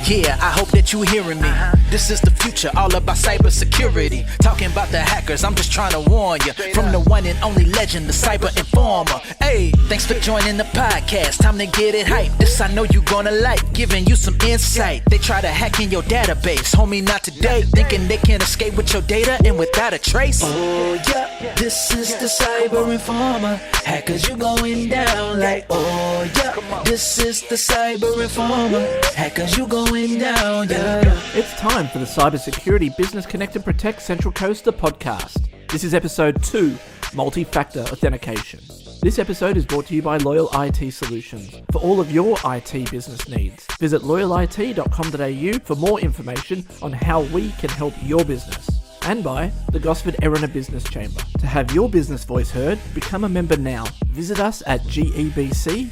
Yeah, I hope that you hearing me. This is the future, all about cybersecurity. Talking about the hackers, I'm just trying to warn you. From the one and only legend, the cyber informer. Hey, thanks for joining the podcast. Time to get it hype. This I know you gonna like, giving you some insight. They try to hack in your database, homie, not today. Thinking they can escape with your data and without a trace. Oh yeah, this is the cyber informer. Hackers, you going down like, oh yeah. This is the cyber informer. Hackers, you going down, yeah. It's time for the Cybersecurity Business Connect and Protect Central Coast, the podcast. This is episode 2, Multi-Factor Authentication. This episode is brought to you by Loyal IT Solutions. For all of your IT business needs, visit loyalit.com.au for more information on how we can help your business. And by the Gosford Erina Business Chamber. To have your business voice heard, become a member now. Visit us at gebc.com.au.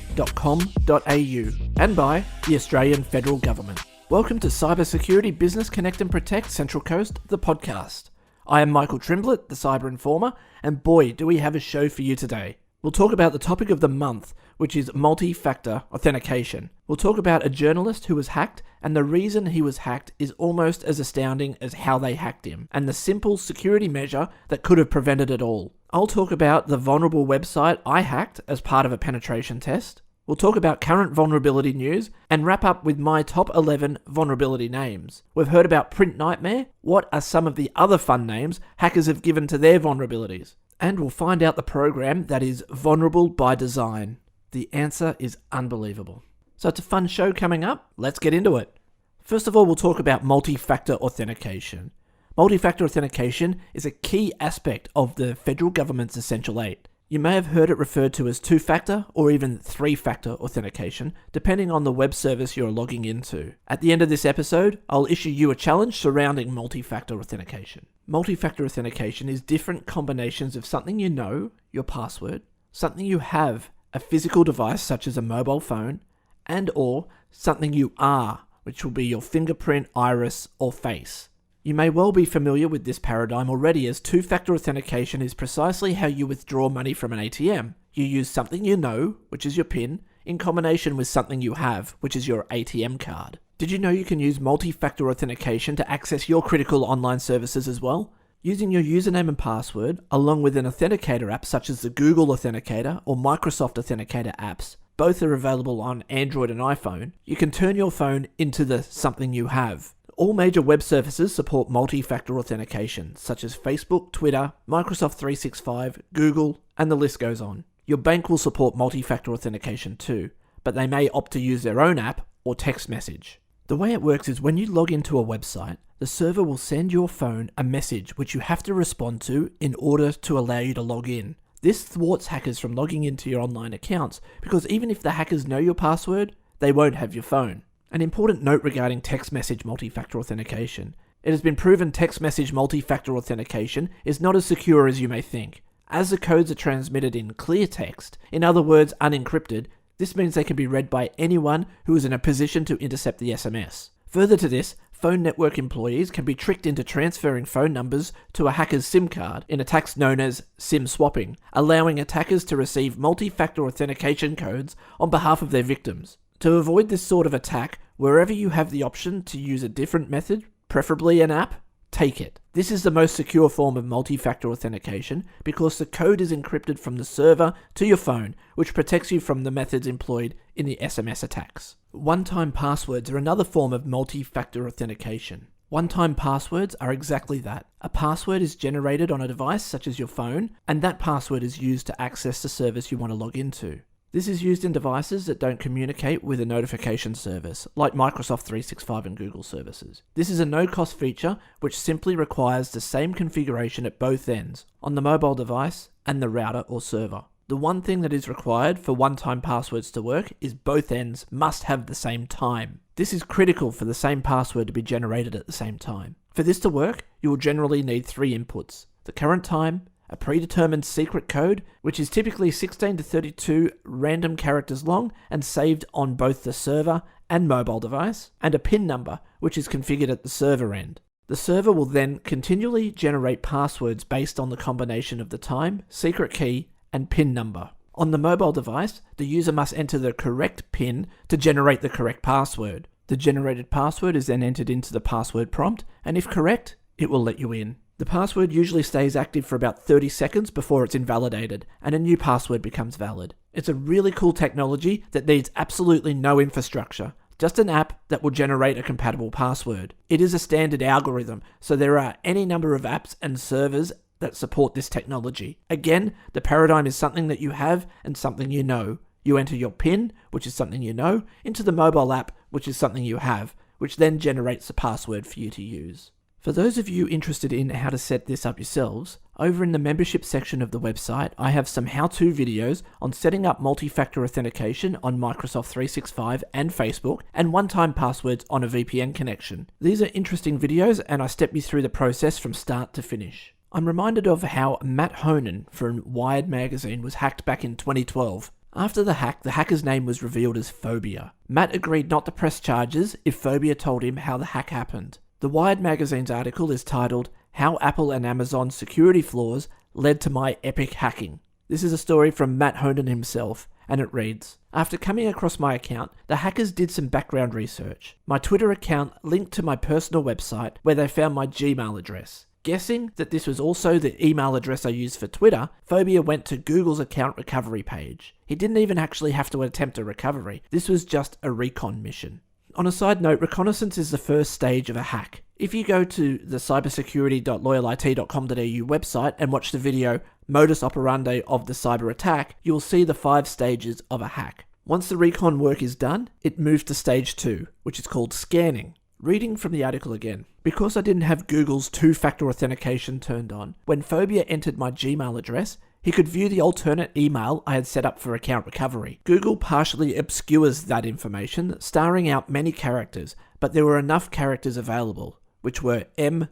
And by the Australian Federal Government. Welcome to Cybersecurity Business Connect and Protect Central Coast, the podcast. I am Michael Trimblett, the Cyber Informer, and boy, do we have a show for you today. We'll talk about the topic of the month, which is multi-factor authentication. We'll talk about a journalist who was hacked, and the reason he was hacked is almost as astounding as how they hacked him, and the simple security measure that could have prevented it all. I'll talk about the vulnerable website I hacked as part of a penetration test. We'll talk about current vulnerability news, and wrap up with my top 11 vulnerability names. We've heard about Print Nightmare. What are some of the other fun names hackers have given to their vulnerabilities? And we'll find out the program that is vulnerable by design. The answer is unbelievable. So it's a fun show coming up. Let's get into it. First of all, we'll talk about multi-factor authentication. Multi-factor authentication is a key aspect of the federal government's Essential 8. You may have heard it referred to as 2-factor or even 3-factor authentication, depending on the web service you're logging into. At the end of this episode, I'll issue you a challenge surrounding multi-factor authentication. Multi-factor authentication is different combinations of something you know, your password, something you have, a physical device such as a mobile phone, and or something you are, which will be your fingerprint, iris, or face. You may well be familiar with this paradigm already, as 2-factor authentication is precisely how you withdraw money from an ATM. You use something you know, which is your PIN, in combination with something you have, which is your ATM card. Did you know you can use multi-factor authentication to access your critical online services as well? Using your username and password, along with an authenticator app such as the Google Authenticator or Microsoft Authenticator apps, both are available on Android and iPhone, you can turn your phone into the something you have. All major web services support multi-factor authentication, such as Facebook, Twitter, Microsoft 365, Google, and the list goes on. Your bank will support multi-factor authentication too, but they may opt to use their own app or text message. The way it works is when you log into a website, the server will send your phone a message which you have to respond to in order to allow you to log in. This thwarts hackers from logging into your online accounts, because even if the hackers know your password, they won't have your phone. An important note regarding text message multi-factor authentication. It has been proven text message multi-factor authentication is not as secure as you may think. As the codes are transmitted in clear text, in other words unencrypted, this means they can be read by anyone who is in a position to intercept the SMS. Further to this, phone network employees can be tricked into transferring phone numbers to a hacker's SIM card in attacks known as SIM swapping, allowing attackers to receive multi-factor authentication codes on behalf of their victims. To avoid this sort of attack, wherever you have the option to use a different method, preferably an app, take it. This is the most secure form of multi-factor authentication because the code is encrypted from the server to your phone, which protects you from the methods employed in the SMS attacks. One-time passwords are another form of multi-factor authentication. One-time passwords are exactly that. A password is generated on a device such as your phone, and that password is used to access the service you want to log into. This is used in devices that don't communicate with a notification service, like Microsoft 365 and Google services. This is a no-cost feature which simply requires the same configuration at both ends, on the mobile device and the router or server. The one thing that is required for one-time passwords to work is both ends must have the same time. This is critical for the same password to be generated at the same time. For this to work, you will generally need 3 inputs: the current time, a predetermined secret code, which is typically 16 to 32 random characters long and saved on both the server and mobile device, and a PIN number, which is configured at the server end. The server will then continually generate passwords based on the combination of the time, secret key, and PIN number. On the mobile device, the user must enter the correct PIN to generate the correct password. The generated password is then entered into the password prompt, and if correct, it will let you in. The password usually stays active for about 30 seconds before it's invalidated, and a new password becomes valid. It's a really cool technology that needs absolutely no infrastructure, just an app that will generate a compatible password. It is a standard algorithm, so there are any number of apps and servers that support this technology. Again, the paradigm is something that you have and something you know. You enter your PIN, which is something you know, into the mobile app, which is something you have, which then generates a password for you to use. For those of you interested in how to set this up yourselves, over in the membership section of the website, I have some how-to videos on setting up multi-factor authentication on Microsoft 365 and Facebook, and one-time passwords on a VPN connection. These are interesting videos, and I step you through the process from start to finish. I'm reminded of how Matt Honan from Wired magazine was hacked back in 2012. After the hack, the hacker's name was revealed as Phobia. Matt agreed not to press charges if Phobia told him how the hack happened. The Wired magazine's article is titled, "How Apple and Amazon's Security Flaws Led to My Epic Hacking." This is a story from Matt Honan himself, and it reads, "After coming across my account, the hackers did some background research. My Twitter account linked to my personal website where they found my Gmail address. Guessing that this was also the email address I used for Twitter, Phobia went to Google's account recovery page. He didn't even actually have to attempt a recovery. This was just a recon mission." On a side note, reconnaissance is the first stage of a hack. If you go to the cybersecurity.loyalit.com.au website and watch the video Modus Operandi of the Cyber Attack, you'll see the 5 stages of a hack. Once the recon work is done, it moves to stage 2, which is called scanning. Reading from the article again. Because I didn't have Google's two-factor authentication turned on, when Phobia entered my Gmail address, he could view the alternate email I had set up for account recovery. Google partially obscures that information, starring out many characters, but there were enough characters available, which were m***n@me.com.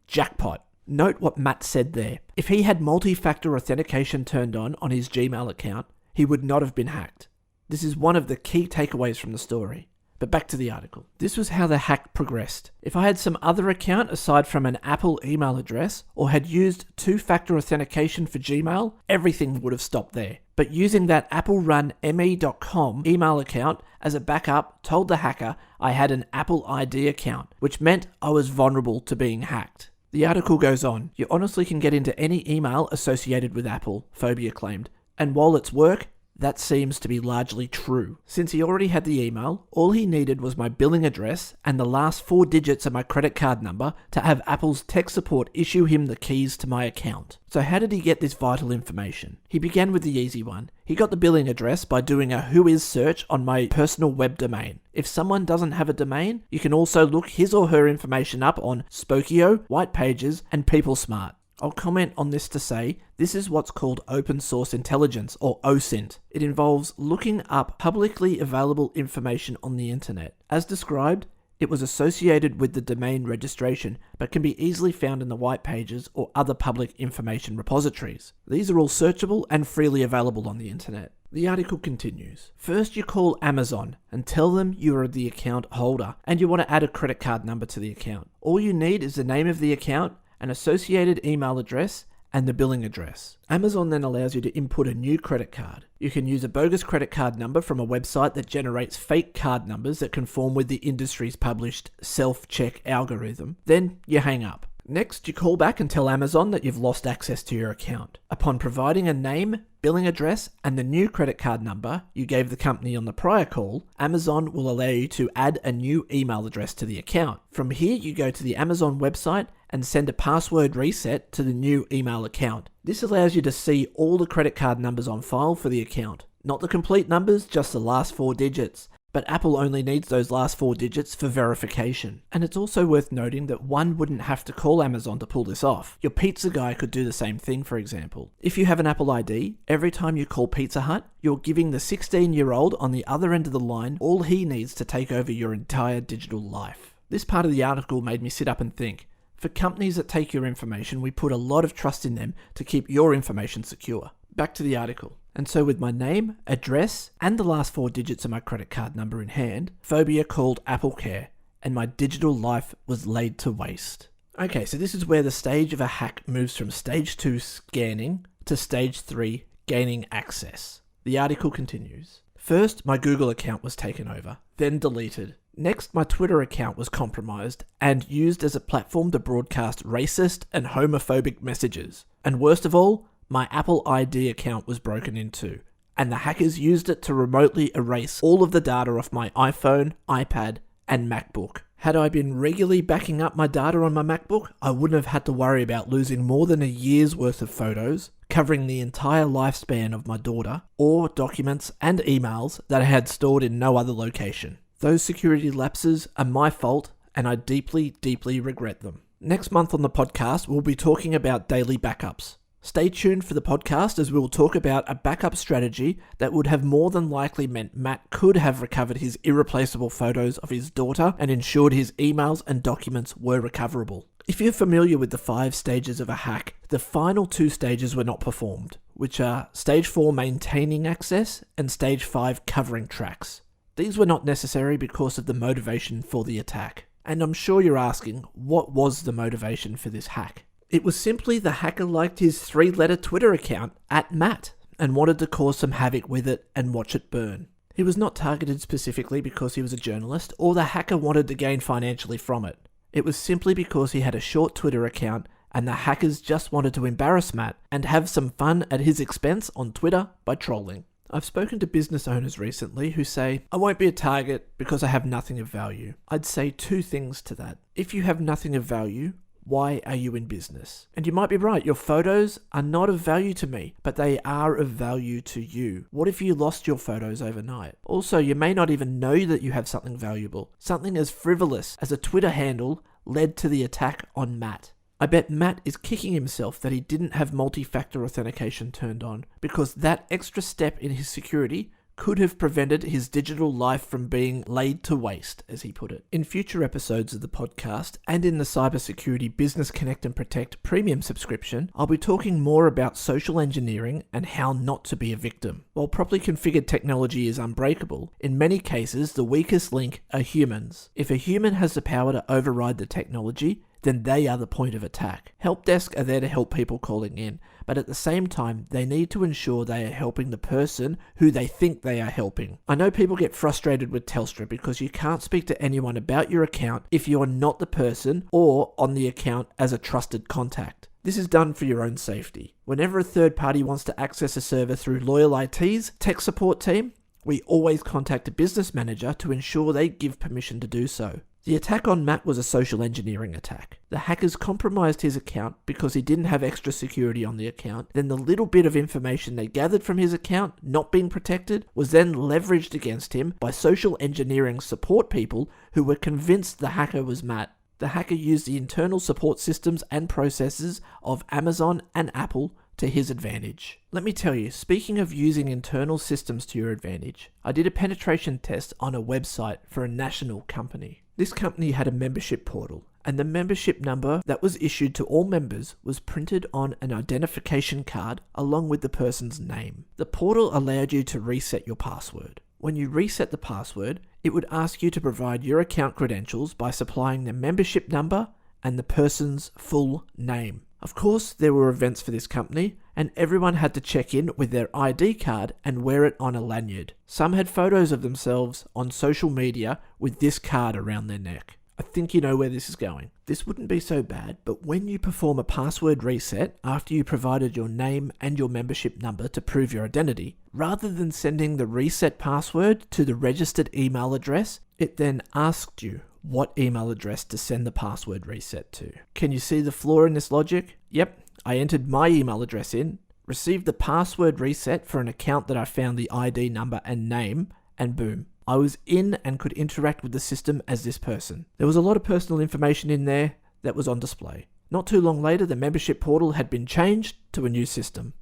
Jackpot. Note what Matt said there. If he had multi-factor authentication turned on his Gmail account, he would not have been hacked. This is one of the key takeaways from the story. But back to the article. This was how the hack progressed. If I had some other account aside from an Apple email address, or had used two-factor authentication for Gmail, everything would have stopped there. But using that Apple-run me.com email account as a backup told the hacker I had an Apple ID account, which meant I was vulnerable to being hacked. The article goes on. You honestly can get into any email associated with Apple, Phobia claimed. And while it's work, that seems to be largely true. Since he already had the email, all he needed was my billing address and the last 4 digits of my credit card number to have Apple's tech support issue him the keys to my account. So how did he get this vital information? He began with the easy one. He got the billing address by doing a whois search on my personal web domain. If someone doesn't have a domain, you can also look his or her information up on Spokeo, White Pages, and PeopleSmart. I'll comment on this to say, this is what's called open source intelligence, or OSINT. It involves looking up publicly available information on the internet. As described, it was associated with the domain registration, but can be easily found in the white pages or other public information repositories. These are all searchable and freely available on the internet. The article continues. First, you call Amazon and tell them you are the account holder and you want to add a credit card number to the account. All you need is the name of the account, an associated email address, and the billing address. Amazon then allows you to input a new credit card. You can use a bogus credit card number from a website that generates fake card numbers that conform with the industry's published self-check algorithm. Then you hang up. Next, you call back and tell Amazon that you've lost access to your account. Upon providing a name, billing address, and the new credit card number you gave the company on the prior call, Amazon will allow you to add a new email address to the account. From here, you go to the Amazon website and send a password reset to the new email account. This allows you to see all the credit card numbers on file for the account. Not the complete numbers, just the last 4 digits. But Apple only needs those last 4 digits for verification. And it's also worth noting that one wouldn't have to call Amazon to pull this off. Your pizza guy could do the same thing, for example. If you have an Apple ID, every time you call Pizza Hut, you're giving the 16-year-old on the other end of the line all he needs to take over your entire digital life. This part of the article made me sit up and think. For companies that take your information, we put a lot of trust in them to keep your information secure. Back to the article. And so with my name, address, and the last 4 digits of my credit card number in hand, Phobia called AppleCare, and my digital life was laid to waste. Okay, so this is where the stage of a hack moves from stage 2 scanning to stage 3 gaining access. The article continues. First, my Google account was taken over, then deleted. Next, my Twitter account was compromised and used as a platform to broadcast racist and homophobic messages. And worst of all, my Apple ID account was broken into, and the hackers used it to remotely erase all of the data off my iPhone, iPad, and MacBook. Had I been regularly backing up my data on my MacBook, I wouldn't have had to worry about losing more than a year's worth of photos, covering the entire lifespan of my daughter, or documents and emails that I had stored in no other location. Those security lapses are my fault, and I deeply, deeply regret them. Next month on the podcast, we'll be talking about daily backups. Stay tuned for the podcast as we will talk about a backup strategy that would have more than likely meant Matt could have recovered his irreplaceable photos of his daughter and ensured his emails and documents were recoverable. If you're familiar with the 5 stages of a hack, the final 2 stages were not performed, which are Stage 4 maintaining access and Stage 5 covering tracks. These were not necessary because of the motivation for the attack. And I'm sure you're asking, what was the motivation for this hack? It was simply the hacker liked his 3-letter Twitter account, @Matt, and wanted to cause some havoc with it and watch it burn. He was not targeted specifically because he was a journalist, or the hacker wanted to gain financially from it. It was simply because he had a short Twitter account and the hackers just wanted to embarrass Matt and have some fun at his expense on Twitter by trolling. I've spoken to business owners recently who say, I won't be a target because I have nothing of value. I'd say 2 things to that. If you have nothing of value, why are you in business? And you might be right, your photos are not of value to me, but they are of value to you. What if you lost your photos overnight? Also, you may not even know that you have something valuable. Something as frivolous as a Twitter handle led to the attack on Matt. I bet Matt is kicking himself that he didn't have multi-factor authentication turned on, because that extra step in his security could have prevented his digital life from being laid to waste, as he put it. In future episodes of the podcast and in the Cybersecurity Business Connect and Protect premium subscription, I'll be talking more about social engineering and how not to be a victim. While properly configured technology is unbreakable, in many cases the weakest link are humans. If a human has the power to override the technology, then they are the point of attack. Help desk are there to help people calling in, but at the same time, they need to ensure they are helping the person who they think they are helping. I know people get frustrated with Telstra because you can't speak to anyone about your account if you're not the person or on the account as a trusted contact. This is done for your own safety. Whenever a third party wants to access a server through Loyal IT's tech support team, we always contact a business manager to ensure they give permission to do so. The attack on Matt was a social engineering attack. The hackers compromised his account because he didn't have extra security on the account. Then the little bit of information they gathered from his account not being protected was then leveraged against him by social engineering support people who were convinced the hacker was Matt. The hacker used the internal support systems and processes of Amazon and Apple to his advantage. Let me tell you, speaking of using internal systems to your advantage, I did a penetration test on a website for a national company. This company had a membership portal, and the membership number that was issued to all members was printed on an identification card along with the person's name. The portal allowed you to reset your password. When you reset the password, it would ask you to provide your account credentials by supplying the membership number and the person's full name. Of course, there were events for this company, and everyone had to check in with their ID card and wear it on a lanyard. Some had photos of themselves on social media with this card around their neck. I think you know where this is going. This wouldn't be so bad, but when you perform a password reset after you provided your name and your membership number to prove your identity, rather than sending the reset password to the registered email address, it then asked you what email address to send the password reset to. Can you see the flaw in this logic? Yep, I entered my email address in, received the password reset for an account that I found the ID number and name, and boom, I was in and could interact with the system as this person. There was a lot of personal information in there that was on display. Not too long later, the membership portal had been changed to a new system.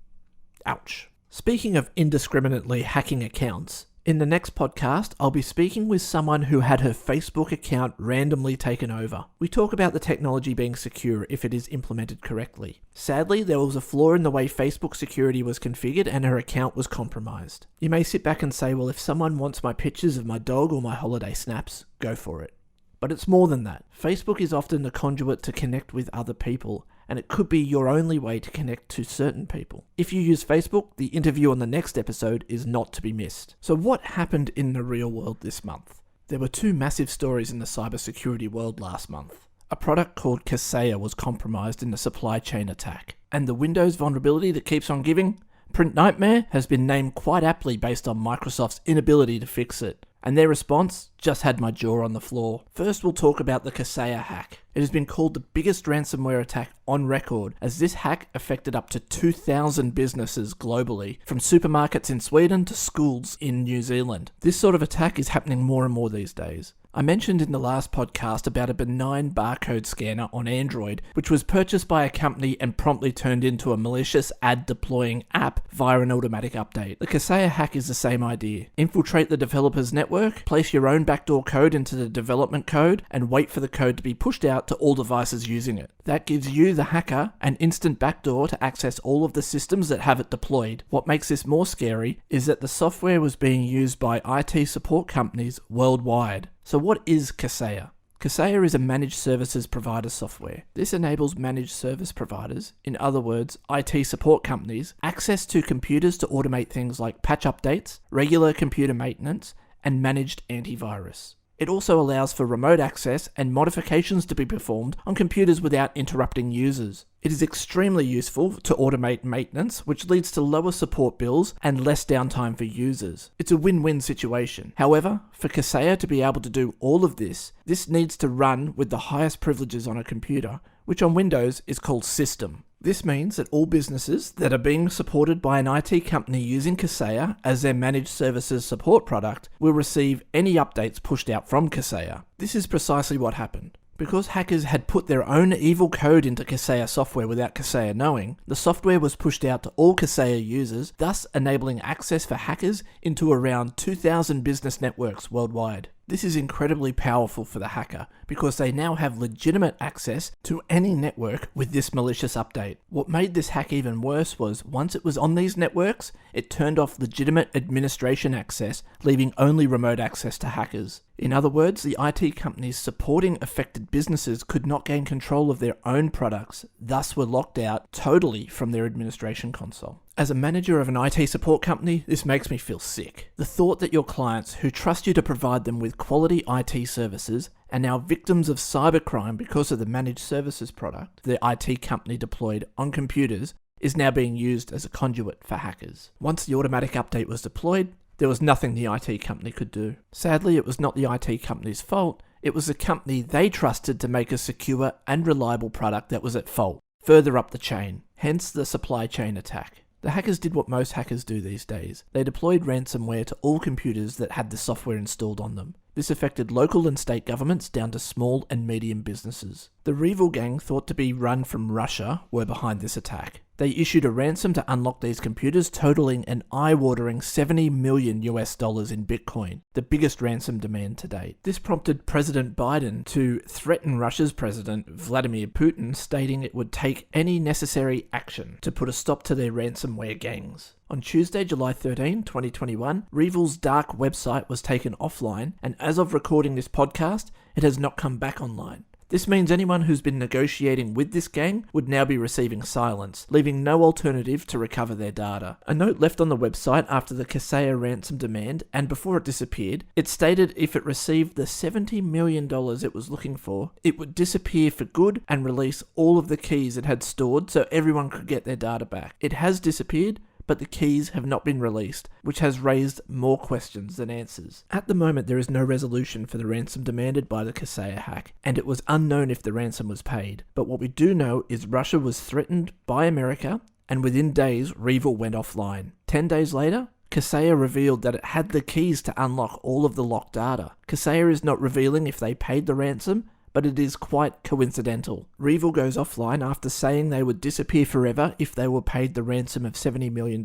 Ouch. Speaking of indiscriminately hacking accounts, in the next podcast, I'll be speaking with someone who had her Facebook account randomly taken over. We talk about the technology being secure if it is implemented correctly. Sadly, there was a flaw in the way Facebook security was configured and her account was compromised. You may sit back and say, well, if someone wants my pictures of my dog or my holiday snaps, go for it. But it's more than that. Facebook is often the conduit to connect with other people, and it could be your only way to connect to certain people. If you use Facebook, the interview on the next episode is not to be missed. So what happened in the real world this month? There were two massive stories in the cybersecurity world last month. A product called Corsair was compromised in a supply chain attack, and the Windows vulnerability that keeps on giving, Print Nightmare, has been named quite aptly based on Microsoft's inability to fix it. And their response just had my jaw on the floor. First, we'll talk about the Corsair hack. It has been called the biggest ransomware attack on record, as this hack affected up to 2,000 businesses globally, from supermarkets in Sweden to schools in New Zealand. This sort of attack is happening more and more these days. I mentioned in the last podcast about a benign barcode scanner on Android, which was purchased by a company and promptly turned into a malicious ad-deploying app via an automatic update. The Corsair hack is the same idea. Infiltrate the developer's network, place your own backdoor code into the development code, and wait for the code to be pushed out to all devices using it. That gives you, the hacker, an instant backdoor to access all of the systems that have it deployed. What makes this more scary is that the software was being used by IT support companies worldwide. So what is Corsair? Corsair is a managed services provider software. This enables managed service providers, in other words, IT support companies, access to computers to automate things like patch updates, regular computer maintenance, and managed antivirus. It also allows for remote access and modifications to be performed on computers without interrupting users. It is extremely useful to automate maintenance, which leads to lower support bills and less downtime for users. It's a win-win situation. However, for Corsair to be able to do all of this needs to run with the highest privileges on a computer, which on Windows is called System. This means that all businesses that are being supported by an IT company using Corsair as their managed services support product will receive any updates pushed out from Corsair. This is precisely what happened. Because hackers had put their own evil code into Corsair software without Corsair knowing, the software was pushed out to all Corsair users, thus enabling access for hackers into around 2,000 business networks worldwide. This is incredibly powerful for the hacker because they now have legitimate access to any network with this malicious update. What made this hack even worse was once it was on these networks, it turned off legitimate administration access, leaving only remote access to hackers. In other words, the IT companies supporting affected businesses could not gain control of their own products, thus were locked out totally from their administration console. As a manager of an IT support company, this makes me feel sick. The thought that your clients, who trust you to provide them with quality IT services, are now victims of cybercrime because of the managed services product the IT company deployed on computers is now being used as a conduit for hackers. Once the automatic update was deployed, there was nothing the IT company could do. Sadly, it was not the IT company's fault. It was the company they trusted to make a secure and reliable product that was at fault, further up the chain, hence the supply chain attack. The hackers did what most hackers do these days. They deployed ransomware to all computers that had the software installed on them. This affected local and state governments down to small and medium businesses. The REvil gang, thought to be run from Russia, were behind this attack. They issued a ransom to unlock these computers, totaling an eye-watering $70 million in Bitcoin, the biggest ransom demand to date. This prompted President Biden to threaten Russia's President Vladimir Putin, stating it would take any necessary action to put a stop to their ransomware gangs. On Tuesday, July 13, 2021, REvil's dark website was taken offline, and as of recording this podcast, it has not come back online. This means anyone who's been negotiating with this gang would now be receiving silence, leaving no alternative to recover their data. A note left on the website after the Corsair ransom demand, and before it disappeared, it stated if it received the $70 million it was looking for, it would disappear for good and release all of the keys it had stored so everyone could get their data back. It has disappeared, but the keys have not been released, which has raised more questions than answers. At the moment, there is no resolution for the ransom demanded by the Corsair hack, and it was unknown if the ransom was paid. But what we do know is Russia was threatened by America, and within days, REvil went offline. 10 days later, Corsair revealed that it had the keys to unlock all of the locked data. Corsair is not revealing if they paid the ransom, but it is quite coincidental. REvil goes offline after saying they would disappear forever if they were paid the ransom of $70 million,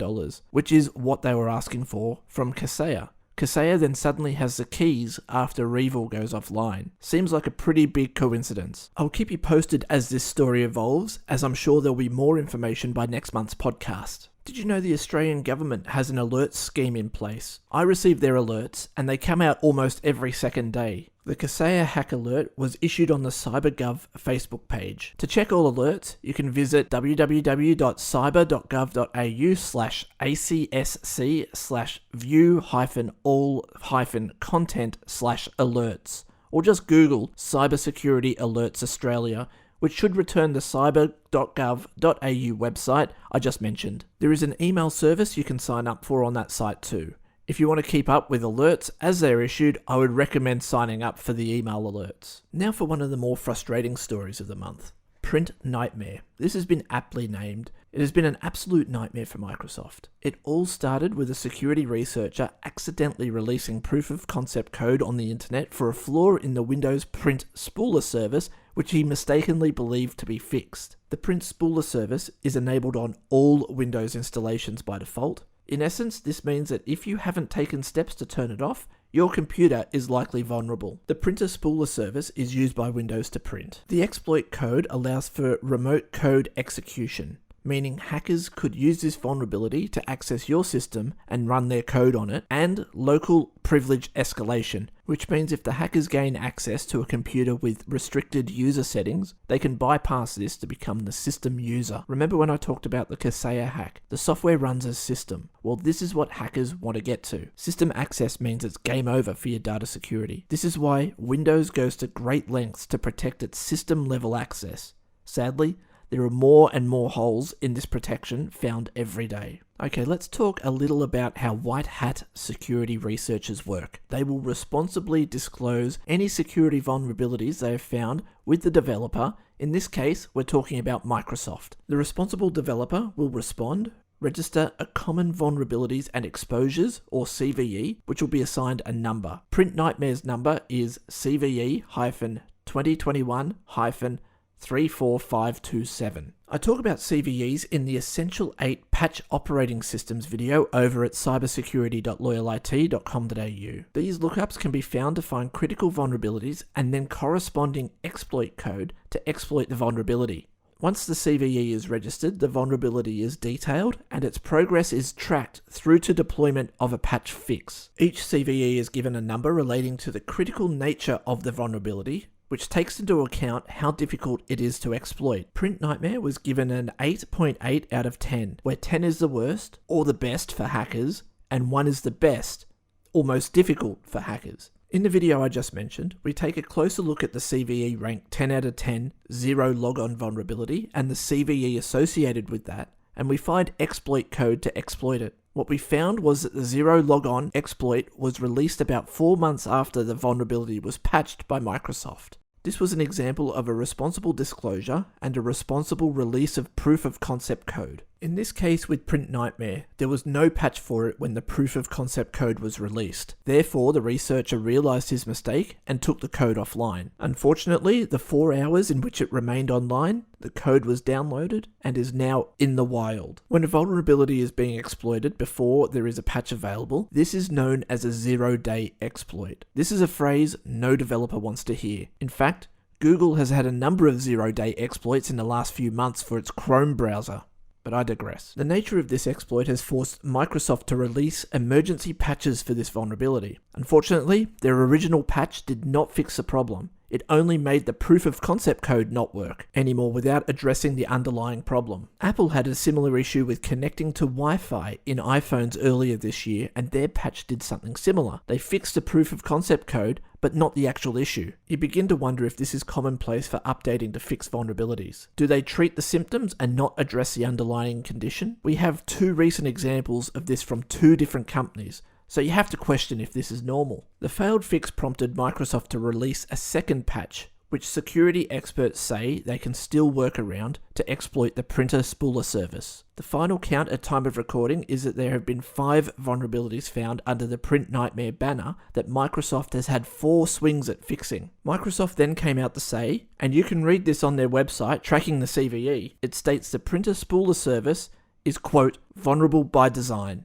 which is what they were asking for from Corsair. Corsair then suddenly has the keys after REvil goes offline. Seems like a pretty big coincidence. I'll keep you posted as this story evolves, as I'm sure there'll be more information by next month's podcast. Did you know the Australian government has an alerts scheme in place? I receive their alerts, and they come out almost every second day. The Corsair Hack alert was issued on the CyberGov Facebook page. To check all alerts, you can visit www.cyber.gov.au/ACSC/view-all-content/alerts, or just Google Cybersecurity Alerts Australia, which should return the cyber.gov.au website I just mentioned. There is an email service you can sign up for on that site too. If you want to keep up with alerts as they're issued, I would recommend signing up for the email alerts. Now for one of the more frustrating stories of the month. Print Nightmare. This has been aptly named. It has been an absolute nightmare for Microsoft. It all started with a security researcher accidentally releasing proof of concept code on the internet for a flaw in the Windows print spooler service, which he mistakenly believed to be fixed. The print spooler service is enabled on all Windows installations by default. In essence, this means that if you haven't taken steps to turn it off, your computer is likely vulnerable. The printer spooler service is used by Windows to print. The exploit code allows for remote code execution, meaning hackers could use this vulnerability to access your system and run their code on it, and local privilege escalation, which means if the hackers gain access to a computer with restricted user settings, they can bypass this to become the system user. Remember when I talked about the Corsair hack? The software runs as system. Well, this is what hackers want to get to. System access means it's game over for your data security. This is why Windows goes to great lengths to protect its system level access. Sadly, there are more and more holes in this protection found every day. Okay, let's talk a little about how white hat security researchers work. They will responsibly disclose any security vulnerabilities they have found with the developer. In this case, we're talking about Microsoft. The responsible developer will respond, register a common vulnerabilities and exposures, or CVE, which will be assigned a number. Print Nightmare's number is CVE-2021-34527. I talk about CVEs in the Essential 8 Patch Operating Systems video over at cybersecurity.loyalit.com.au. These lookups can be found to find critical vulnerabilities and then corresponding exploit code to exploit the vulnerability. Once the CVE is registered, the vulnerability is detailed and its progress is tracked through to deployment of a patch fix. Each CVE is given a number relating to the critical nature of the vulnerability, which takes into account how difficult it is to exploit. Print Nightmare was given an 8.8 out of 10, where 10 is the worst, or the best for hackers, and 1 is the best, or most difficult for hackers. In the video I just mentioned, we take a closer look at the CVE rank 10 out of 10 zero logon vulnerability and the CVE associated with that, and we find exploit code to exploit it. What we found was that the zero logon exploit was released about 4 months after the vulnerability was patched by Microsoft. This was an example of a responsible disclosure and a responsible release of proof of concept code. In this case with Print Nightmare, there was no patch for it when the proof of concept code was released. Therefore, the researcher realized his mistake and took the code offline. Unfortunately, the 4 hours in which it remained online, the code was downloaded and is now in the wild. When a vulnerability is being exploited before there is a patch available, this is known as a zero-day exploit. This is a phrase no developer wants to hear. In fact, Google has had a number of zero-day exploits in the last few months for its Chrome browser. But I digress. The nature of this exploit has forced Microsoft to release emergency patches for this vulnerability. Unfortunately, their original patch did not fix the problem. It only made the proof of concept code not work anymore without addressing the underlying problem. Apple had a similar issue with connecting to Wi-Fi in iPhones earlier this year, and their patch did something similar. They fixed the proof of concept code, but not the actual issue. You begin to wonder if this is commonplace for updating to fix vulnerabilities. Do they treat the symptoms and not address the underlying condition? We have 2 recent examples of this from 2 different companies, so you have to question if this is normal. The failed fix prompted Microsoft to release a second patch, which security experts say they can still work around to exploit the printer spooler service. The final count at time of recording is that there have been 5 vulnerabilities found under the Print Nightmare banner that Microsoft has had 4 swings at fixing. Microsoft then came out to say, and you can read this on their website tracking the CVE, it states the printer spooler service is, quote, vulnerable by design.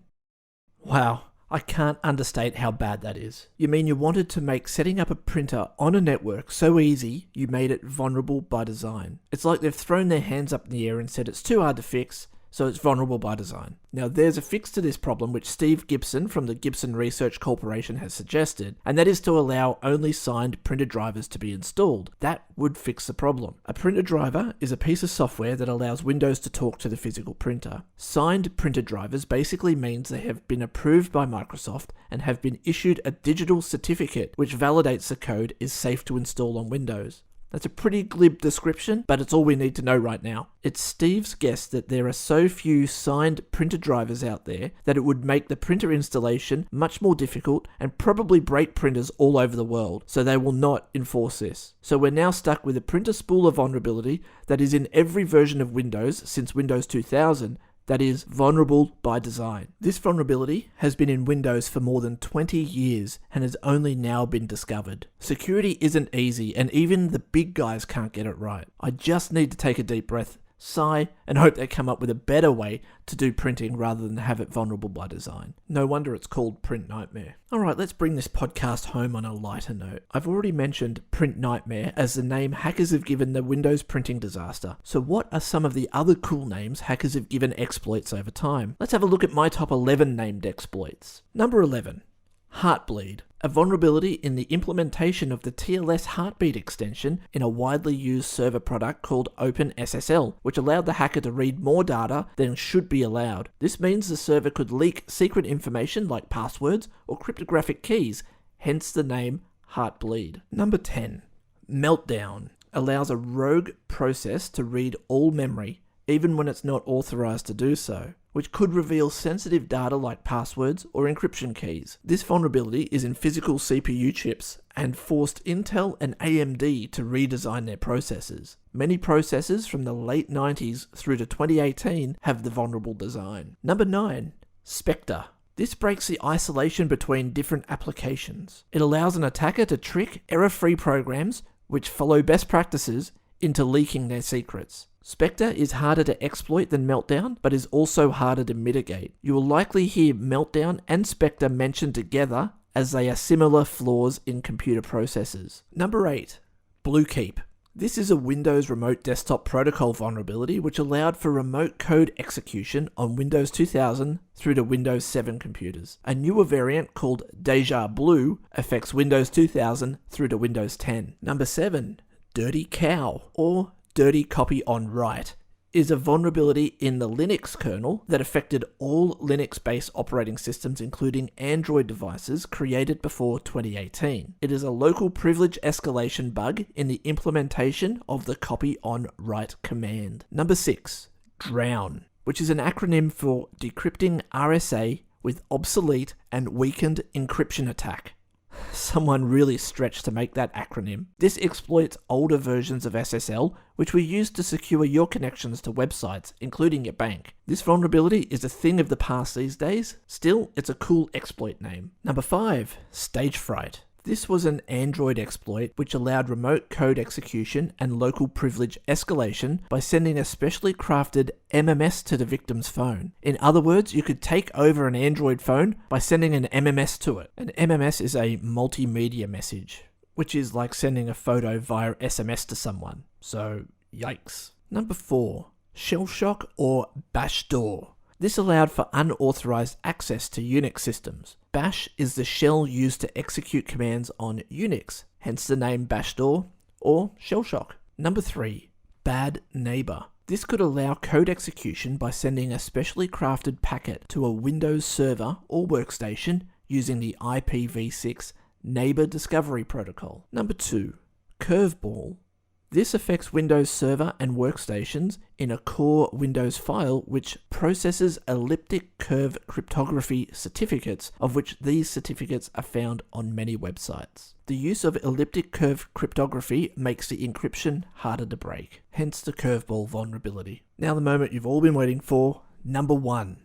Wow. I can't understate how bad that is. You mean you wanted to make setting up a printer on a network so easy, you made it vulnerable by design. It's like they've thrown their hands up in the air and said it's too hard to fix, so it's vulnerable by design. Now there's a fix to this problem which Steve Gibson from the Gibson Research Corporation has suggested, and that is to allow only signed printer drivers to be installed. That would fix the problem. A printer driver is a piece of software that allows Windows to talk to the physical printer. Signed printer drivers basically means they have been approved by Microsoft and have been issued a digital certificate which validates the code is safe to install on Windows. That's a pretty glib description, but it's all we need to know right now. It's Steve's guess that there are so few signed printer drivers out there that it would make the printer installation much more difficult and probably break printers all over the world, so they will not enforce this. So we're now stuck with a printer spooler vulnerability that is in every version of Windows since Windows 2000, that is vulnerable by design. This vulnerability has been in Windows for more than 20 years and has only now been discovered. Security isn't easy, and even the big guys can't get it right. I just need to take a deep breath, sigh, and hope they come up with a better way to do printing rather than have it vulnerable by design. No wonder it's called Print Nightmare. Alright, let's bring this podcast home on a lighter note. I've already mentioned Print Nightmare as the name hackers have given the Windows printing disaster. So what are some of the other cool names hackers have given exploits over time? Let's have a look at my top 11 named exploits. Number 11. Heartbleed, a vulnerability in the implementation of the TLS heartbeat extension in a widely used server product called OpenSSL, which allowed the hacker to read more data than should be allowed. This means the server could leak secret information like passwords or cryptographic keys, hence the name Heartbleed. Number 10. Meltdown allows a rogue process to read all memory, even when it's not authorized to do so, which could reveal sensitive data like passwords or encryption keys. This vulnerability is in physical CPU chips and forced Intel and AMD to redesign their processors. Many processors from the late 90s through to 2018 have the vulnerable design. Number 9. Spectre. This breaks the isolation between different applications. It allows an attacker to trick error-free programs which follow best practices into leaking their secrets. Spectre is harder to exploit than Meltdown, but is also harder to mitigate. You will likely hear Meltdown and Spectre mentioned together as they are similar flaws in computer processors. Number 8. Bluekeep. This is a Windows Remote Desktop Protocol vulnerability which allowed for remote code execution on Windows 2000 through to Windows 7 computers. A newer variant called Deja Blue affects Windows 2000 through to Windows 10. Number 7. Dirty Cow, or Dirty Copy on Write, is a vulnerability in the Linux kernel that affected all Linux-based operating systems, including Android devices created before 2018. It is a local privilege escalation bug in the implementation of the copy on write command. Number 6. Drown, which is an acronym for Decrypting RSA with Obsolete and Weakened Encryption Attack. Someone really stretched to make that acronym. This exploits older versions of SSL, which were used to secure your connections to websites, including your bank. This vulnerability is a thing of the past these days. Still, it's a cool exploit name. Number 5. Stage Fright. This was an Android exploit which allowed remote code execution and local privilege escalation by sending a specially crafted MMS to the victim's phone. In other words, you could take over an Android phone by sending an MMS to it. An MMS is a multimedia message, which is like sending a photo via SMS to someone. So, yikes. Number 4. Shellshock or Bashdor. This allowed for unauthorized access to Unix systems. Bash is the shell used to execute commands on Unix, hence the name Bashdor or Shellshock. Number 3. Bad Neighbor. This could allow code execution by sending a specially crafted packet to a Windows server or workstation using the IPv6 Neighbor Discovery Protocol. Number 2. Curveball. This affects Windows Server and workstations in a core Windows file which processes elliptic curve cryptography certificates, of which these certificates are found on many websites. The use of elliptic curve cryptography makes the encryption harder to break, hence the curveball vulnerability. Now the moment you've all been waiting for, number 1.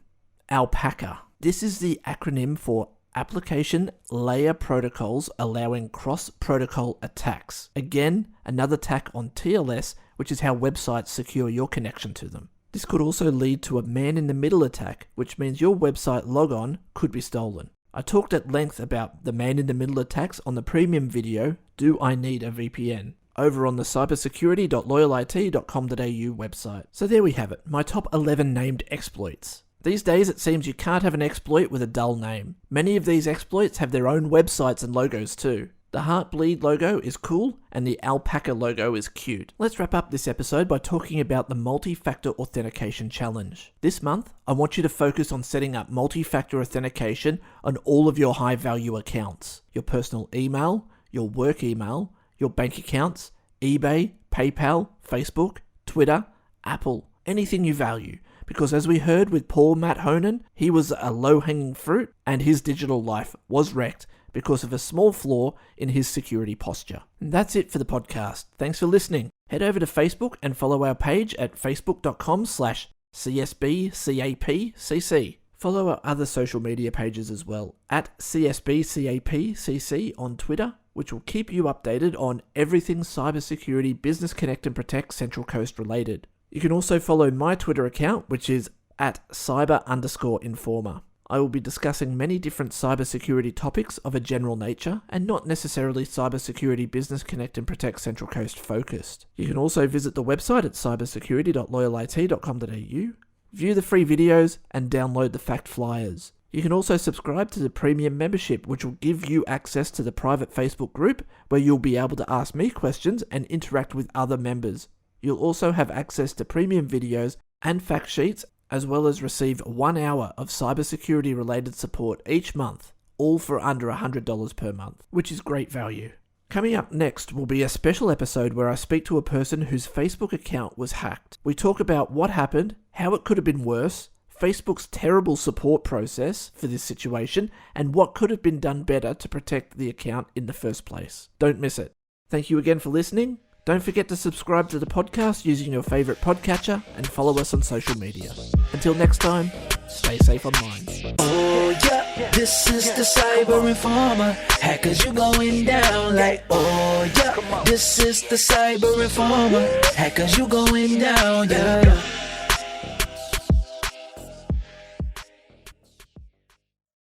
Alpaca. This is the acronym for Application Layer Protocols Allowing Cross-Protocol Attacks. Again, another attack on TLS, which is how websites secure your connection to them. This could also lead to a man-in-the-middle attack, which means your website logon could be stolen. I talked at length about the man-in-the-middle attacks on the premium video, Do I Need a VPN? over on the cybersecurity.loyalit.com.au website. So there we have it, my top 11 named exploits. These days it seems you can't have an exploit with a dull name. Many of these exploits have their own websites and logos too. The Heartbleed logo is cool, and the alpaca logo is cute. Let's wrap up this episode by talking about the multi-factor authentication challenge. This month, I want you to focus on setting up multi-factor authentication on all of your high-value accounts. Your personal email, your work email, your bank accounts, eBay, PayPal, Facebook, Twitter, Apple, anything you value. Because as we heard with Paul Matt Honan, he was a low-hanging fruit, and his digital life was wrecked because of a small flaw in his security posture. And that's it for the podcast. Thanks for listening. Head over to Facebook and follow our page at facebook.com/CSBCAPCC. Follow our other social media pages as well, at CSBCAPCC on Twitter, which will keep you updated on everything cybersecurity, business connect and protect Central Coast related. You can also follow my Twitter account, which is at cyber_informer. I will be discussing many different cybersecurity topics of a general nature and not necessarily cybersecurity business connect and protect Central Coast focused. You can also visit the website at cybersecurity.loyalit.com.au, view the free videos and download the fact flyers. You can also subscribe to the premium membership, which will give you access to the private Facebook group where you'll be able to ask me questions and interact with other members. You'll also have access to premium videos and fact sheets, as well as receive 1 hour of cybersecurity related support each month, all for under $100 per month, which is great value. Coming up next will be a special episode where I speak to a person whose Facebook account was hacked. We talk about what happened, how it could have been worse, Facebook's terrible support process for this situation, and what could have been done better to protect the account in the first place. Don't miss it. Thank you again for listening. Don't forget to subscribe to the podcast using your favourite podcatcher and follow us on social media. Until next time, stay safe online. Oh yeah, this is the Cyber Informer. Hackers, you going down like, oh yeah, this is the Cyber Informer. Hackers, you going down, yeah.